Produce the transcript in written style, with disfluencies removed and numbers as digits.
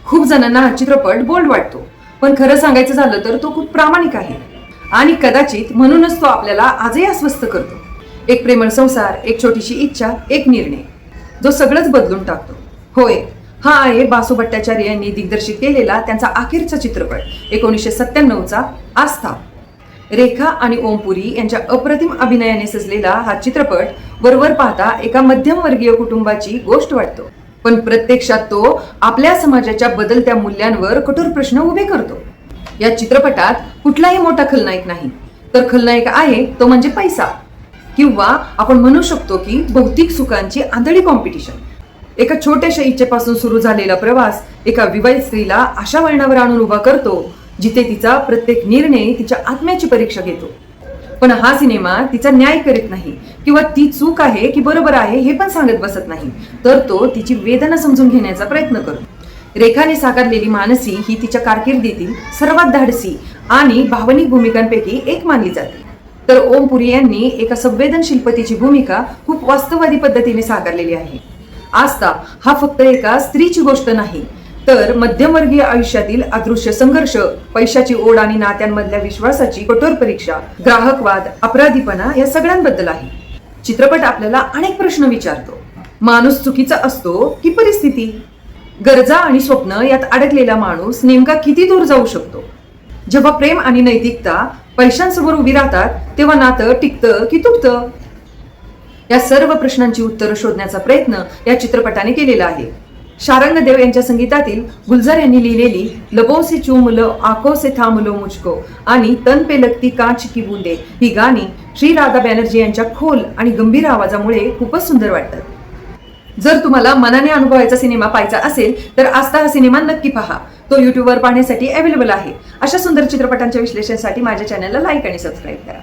खूप जणांना हा चित्रपट बोल्ड वाटतो, पण खरं सांगायचं झालं तर तो खूप प्रामाणिक आहे आणि कदाचित म्हणूनच तो आपल्याला आजही अस्वस्थ करतो. एक प्रेमळ संसार, एक छोटीशी इच्छा, एक निर्णय जो सगळंच बदलून टाकतो. होय, हा आहे बासू भट्टाचार्य यांनी दिग्दर्शित केलेला त्यांचा अखेरचा चित्रपट 1997चा आस्था. रेखा आणि ओमपुरी यांच्या अप्रतिम अभिनयाने सजलेला हा चित्रपट वरवर पाहता एका मध्यमवर्गीय कुटुंबाची गोष्ट वाटतो, पण प्रत्यक्षात तो आपल्या समाजाच्या बदलत्या मूल्यांवर कठोर प्रश्न उभे करतो. या चित्रपटात कुठलाही मोठा खलनायक नाही, तर खलनायक आहे तो म्हणजे पैसा, किंवा आपण म्हणू शकतो की भौतिक सुखांची आंधळी कॉम्पिटिशन. एका छोट्याशा इच्छेपासून सुरू झालेला प्रवास एका विवाहित स्त्रीला अशा वळणावर आणून उभा करतो जिथे तिचा प्रत्येक निर्णय तिच्या आत्म्याची परीक्षा घेतो. पण हा सिनेमा तिचा न्याय करीत नाही किंवा ती चूक आहे की बरोबर आहे हे पण सांगत बसत नाही, तर तो तिची वेदना समजून घेण्याचा प्रयत्न करतो. रेखाने साकारलेली मानसी ही तिच्या कारकिर्दीतील सर्वात धाडसी आणि भावनिक भूमिकांपैकी एक मानली जाते, तर ओमपुरी यांनी एका संवेदनशील पतीची भूमिका खूप वास्तववादी पद्धतीने साकारलेली आहे. आस्था हा फक्त एका स्त्रीची गोष्ट नाही, तर मध्यमवर्गीय आयुष्यातील अदृश्य संघर्ष, पैशाची ओढ आणि नात्यांमधल्या विश्वासाची कठोर परीक्षा, ग्राहकवाद, अपराधीपणा या सगळ्यांबद्दल आहे. चित्रपट आपल्याला अनेक प्रश्न विचारतो. माणूस चुकीचा असतो की परिस्थिती? गरजा आणि स्वप्न यात अडकलेला माणूस नेमका किती दूर जाऊ शकतो? जेव्हा प्रेम आणि नैतिकता पैशांसमोर उभी राहतात तेव्हा नातं टिकतं की तुटतं? या सर्व प्रश्नांची उत्तरं शोधण्याचा प्रयत्न या चित्रपटाने केलेला आहे. शारंग देव यांच्या संगीतातील गुलजार यांनी लिहिलेली लबो से चूम लो, आंखों से थाम लो मुझको आणि तन पे लगती कांच की बूंदे ही गाणी श्री राधा बॅनर्जी यांच्या खोल आणि गंभीर आवाजामुळे खूपच सुंदर वाटतात. जर तुम्हाला मनाने अनुभवायचा सिनेमा पाहायचा असेल तर आस्था हा सिनेमा नक्की पहा. तो युट्यूबवर पाहण्यासाठी अवेलेबल आहे. अशा सुंदर चित्रपटांच्या विश्लेषणासाठी माझ्या चॅनलला लाईक आणि सबस्क्राईब करा.